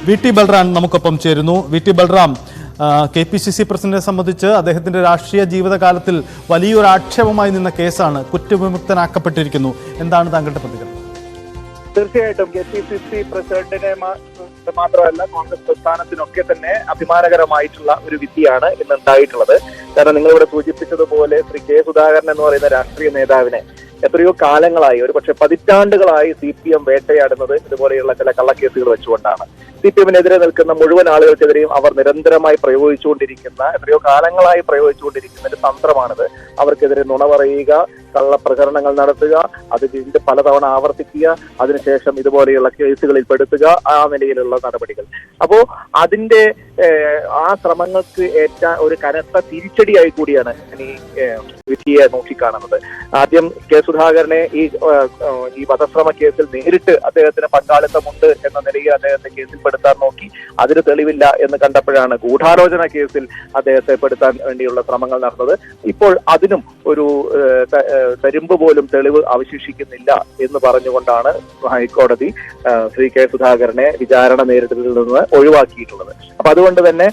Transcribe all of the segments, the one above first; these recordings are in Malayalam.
വി.ടി. ബൽറാം നമുക്കൊപ്പം ചേരുന്നു. വി.ടി. ബൽറാം, KPCC പ്രസിഡന്റിനെ സംബന്ധിച്ച് അദ്ദേഹത്തിന്റെ രാഷ്ട്രീയ ജീവിതകാലത്തിൽ വലിയൊരു ആക്ഷേപമായി നിന്ന കേസാണ്. കുറ്റവിമുക്തനാക്കപ്പെട്ടിരിക്കുന്നു. എന്താണ് താങ്കളുടെ പ്രതികരണം? തീർച്ചയായിട്ടും KPCC പ്രസിഡന്റിനെ മാത്രമല്ല കോൺഗ്രസ് പ്രസ്ഥാനത്തിനൊക്കെ തന്നെ അഭിമാനകരമായിട്ടുള്ള ഒരു വിധിയാണ് ഇന്നുണ്ടായിട്ടുള്ളത്. കാരണം നിങ്ങളിവിടെ സൂചിപ്പിച്ചതുപോലെ ശ്രീ കെ സുധാകരൻ എന്ന് പറയുന്ന രാഷ്ട്രീയ നേതാവിനെ എത്രയോ കാലങ്ങളായി, ഒരു പക്ഷെ പതിറ്റാണ്ടുകളായി CPM വേട്ടയാടുന്നത് ഇതുപോലെയുള്ള ചില കള്ളക്കേസുകൾ വെച്ചുകൊണ്ടാണ്. CPM-നെതിരെ നിൽക്കുന്ന മുഴുവൻ ആളുകൾക്കെതിരെയും അവർ നിരന്തരമായി പ്രയോഗിച്ചുകൊണ്ടിരിക്കുന്ന, എത്രയോ കാലങ്ങളായി പ്രയോഗിച്ചുകൊണ്ടിരിക്കുന്ന ഒരു തന്ത്രമാണിത്. അവർക്കെതിരെ നുണ പറയുക, കള്ളപ്രചരണങ്ങൾ നടത്തുക, അത് വീണ്ടും പലതവണ ആവർത്തിക്കുക, അതിനുശേഷം ഇതുപോലെയുള്ള കേസുകളിൽ പെടുത്തുക, ആ നിലയിലുള്ള നടപടികൾ. അപ്പോ അതിന്റെ ആ ശ്രമങ്ങൾക്ക് ഏറ്റ ഒരു കനത്ത തിരിച്ചടിയായി കൂടിയാണ് ഈ വിധിയെ നോക്കിക്കാണുന്നത്. ആദ്യം കെ സുധാകരനെ ഈ വധശ്രമ കേസിൽ നേരിട്ട് അദ്ദേഹത്തിന് പങ്കാളിത്തമുണ്ട് എന്ന നിലയിൽ അദ്ദേഹത്തെ കേസിൽ പെടുത്താൻ നോക്കി. അതിന് തെളിവില്ല എന്ന് കണ്ടപ്പോഴാണ് ഗൂഢാലോചന കേസിൽ അദ്ദേഹത്തെ പെടുത്താൻ വേണ്ടിയുള്ള ശ്രമങ്ങൾ നടന്നത്. ഇപ്പോൾ അതിനും ഒരു തരിമ്പ് പോലും തെളിവ് അവശേഷിക്കുന്നില്ല എന്ന് പറഞ്ഞുകൊണ്ടാണ് ഹൈക്കോടതി ശ്രീ കെ സുധാകരനെ വിചാരണ നേരിട്ടതിൽ നിന്ന് ഒഴിവാക്കിയിട്ടുള്ളത്. അപ്പൊ അതുകൊണ്ട് തന്നെ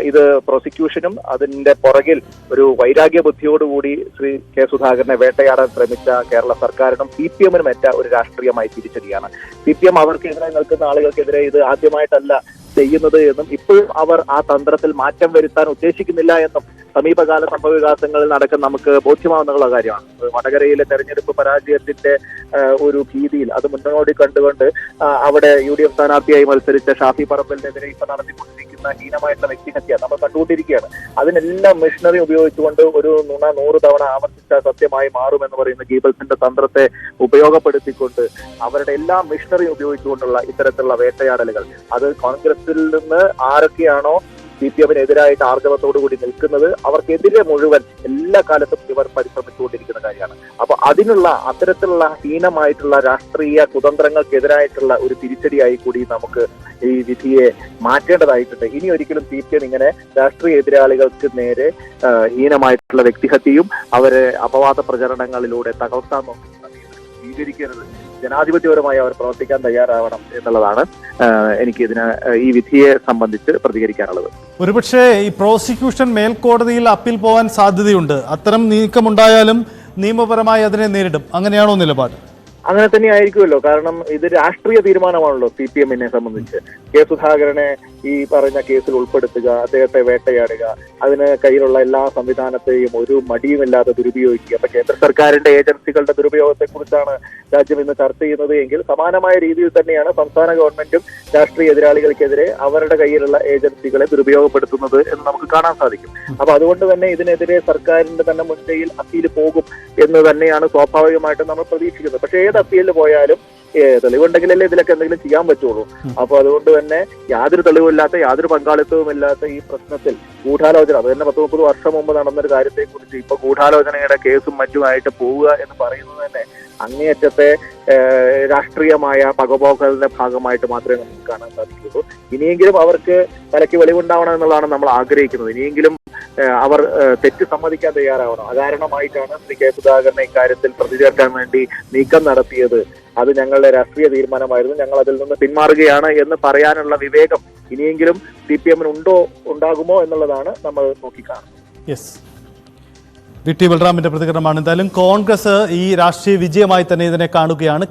ഇത് പ്രോസിക്യൂഷനും അതിന്റെ പുറകിൽ ഒരു വൈരാഗ്യ ബുദ്ധിയോടുകൂടി ശ്രീ കെ സുധാകരനെ വേട്ടയാടാൻ ശ്രമിച്ച കേരള സർക്കാരിനും CPM-നും ഏറ്റ ഒരു രാഷ്ട്രീയമായി തിരിച്ചടിയാണ്. CPM അവർക്കെതിരെ നിൽക്കുന്ന ആളുകൾക്കെതിരെ ഇത് ആദ്യമായിട്ടല്ല ചെയ്യുന്നത് എന്നും ഇപ്പോഴും അവർ ആ തന്ത്രത്തിൽ മാറ്റം വരുത്താൻ ഉദ്ദേശിക്കുന്നില്ല എന്നും സമീപകാല സംഭവവികാസങ്ങളിൽ നടക്കുന്ന നമുക്ക് ബോധ്യമാവുന്നുള്ള കാര്യമാണ്. വടകരയിലെ തെരഞ്ഞെടുപ്പ് പരാജയത്തിന്റെ ഒരു ഭീതിയിൽ അത് മുന്നോടി കണ്ടുകൊണ്ട് അവിടെ UDF സ്ഥാനാർത്ഥിയായി മത്സരിച്ച ഷാഫി പറമ്പലിനെതിരെ ഇപ്പൊ നടത്തിക്കൊണ്ടിരിക്കുന്ന ഹീനമായിട്ടുള്ള വ്യക്തിഹത്യ നമ്മൾ കണ്ടുകൊണ്ടിരിക്കുകയാണ്. അതിനെല്ലാം മെഷീനറി ഉപയോഗിച്ചുകൊണ്ട് ഒരു നുണ 100 തവണ ആവർത്തിച്ച സത്യമായി മാറുമെന്ന് പറയുന്ന ഗീബൽസിന്റെ തന്ത്രത്തെ ഉപയോഗപ്പെടുത്തിക്കൊണ്ട് അവരുടെ എല്ലാ മെഷീനറി ഉപയോഗിച്ചുകൊണ്ടുള്ള ഇത്തരത്തിലുള്ള വേട്ടയാടലുകൾ, അത് കോൺഗ്രസിൽ നിന്ന് ആരൊക്കെയാണോ CPM-നെതിരായിട്ട് ആർജവത്തോടു കൂടി നിൽക്കുന്നത് അവർക്കെതിരെ മുഴുവൻ എല്ലാ കാലത്തും ഇവർ പരിശ്രമിച്ചുകൊണ്ടിരിക്കുന്ന കാര്യമാണ്. അപ്പൊ അതിനുള്ള അത്തരത്തിലുള്ള ഹീനമായിട്ടുള്ള രാഷ്ട്രീയ കുതന്ത്രങ്ങൾക്കെതിരായിട്ടുള്ള ഒരു തിരിച്ചടിയായി കൂടി നമുക്ക് ഈ വിധിയെ മാറ്റേണ്ടതായിട്ടുണ്ട്. ഇനി ഒരിക്കലും CPM ഇങ്ങനെ രാഷ്ട്രീയ എതിരാളികൾക്ക് നേരെ ഹീനമായിട്ടുള്ള വ്യക്തിഹത്യയും അവരെ അപവാദ പ്രചരണങ്ങളിലൂടെ തകർത്താൻ നോക്കുന്ന സ്വീകരിക്കരുത്. ജനാധിപത്യപരമായി അവർ പ്രവർത്തിക്കാൻ തയ്യാറാവണം എന്നുള്ളതാണ് എനിക്ക് ഈ വിധിയെ സംബന്ധിച്ച് പ്രതികരിക്കാനുള്ളത്. ഒരുപക്ഷെ ഈ പ്രോസിക്യൂഷൻ മേൽക്കോടതിയിൽ അപ്പീൽ പോകാൻ സാധ്യതയുണ്ട്. അത്തരം നീക്കമുണ്ടായാലും നിയമപരമായി അതിനെ നേരിടും. അങ്ങനെയാണോ നിലപാട്? അങ്ങനെ തന്നെ ആയിരിക്കുമല്ലോ. കാരണം ഇത് രാഷ്ട്രീയ തീരുമാനമാണല്ലോ CPM-നെ സംബന്ധിച്ച്. കെ സുധാകരനെ ഈ പറഞ്ഞ കേസിൽ ഉൾപ്പെടുത്തുക, അദ്ദേഹത്തെ വേട്ടയാടുക, അതിന് കയ്യിലുള്ള എല്ലാ സംവിധാനത്തെയും ഒരു മടിയുമില്ലാതെ ദുരുപയോഗിക്കുക. അപ്പൊ കേന്ദ്ര സർക്കാരിന്റെ ഏജൻസികളുടെ ദുരുപയോഗത്തെ കുറിച്ചാണ് രാജ്യം ഇന്ന് ചർച്ച ചെയ്യുന്നത് എങ്കിൽ സമാനമായ രീതിയിൽ തന്നെയാണ് സംസ്ഥാന ഗവൺമെന്റും രാഷ്ട്രീയ എതിരാളികൾക്കെതിരെ അവരുടെ കയ്യിലുള്ള ഏജൻസികളെ ദുരുപയോഗപ്പെടുത്തുന്നത് എന്ന് നമുക്ക് കാണാൻ സാധിക്കും. അപ്പൊ അതുകൊണ്ട് തന്നെ ഇതിനെതിരെ സർക്കാരിന്റെ തന്നെ മുൻകൈയിൽ അപ്പീൽ പോകും എന്ന് തന്നെയാണ് സ്വാഭാവികമായിട്ടും നമ്മൾ പ്രതീക്ഷിക്കുന്നത്. പക്ഷേ ഏത് അപ്പീലിൽ പോയാലും തെളിവുണ്ടെങ്കിലല്ലേ ഇതിലൊക്കെ എന്തെങ്കിലും ചെയ്യാൻ പറ്റുള്ളൂ. അപ്പൊ അതുകൊണ്ട് തന്നെ യാതൊരു തെളിവില്ലാത്ത, യാതൊരു പങ്കാളിത്തവും ഇല്ലാത്ത ഈ പ്രശ്നത്തിൽ ഗൂഢാലോചന, അത് തന്നെ 10-30 വർഷം മുമ്പ് നടന്നൊരു കാര്യത്തെ കുറിച്ച് ഇപ്പൊ ഗൂഢാലോചനയുടെ കേസും മറ്റുമായിട്ട് പോവുക എന്ന് പറയുന്നത് തന്നെ അങ്ങേയറ്റത്തെ രാഷ്ട്രീയമായ പകപോക്കലിന്റെ ഭാഗമായിട്ട് മാത്രമേ നമുക്ക് കാണാൻ സാധിക്കുള്ളൂ. ഇനിയെങ്കിലും അവർക്ക് തലയ്ക്ക് വെളിവുണ്ടാവണം എന്നുള്ളതാണ് നമ്മൾ ആഗ്രഹിക്കുന്നത്. ഇനിയെങ്കിലും അവർ തെറ്റ് സമ്മതിക്കാൻ തയ്യാറാവണം. അകാരണമായിട്ടാണ് ശ്രീ കെ സുധാകരനെ ഇക്കാര്യത്തിൽ പ്രതിചേർക്കാൻ വേണ്ടി നീക്കം നടത്തിയത്. അത് ഞങ്ങളുടെ രാഷ്ട്രീയ തീരുമാനമായിരുന്നു, ഞങ്ങൾ അതിൽ നിന്ന് പിന്മാറുകയാണ് എന്ന് പറയാനുള്ള വിവേകം ഇനിയെങ്കിലും CPM-ന് ഉണ്ടാകുമോ എന്നുള്ളതാണ് നമ്മൾ നോക്കിക്കാണുന്നത്. യെസ്, വി.ടി. ബൽറാമിന്റെ പ്രതികരണമാണ്. എന്തായാലും കോൺഗ്രസ് ഈ രാഷ്ട്രീയ വിജയമായി തന്നെ ഇതിനെ കാണുകയാണ്.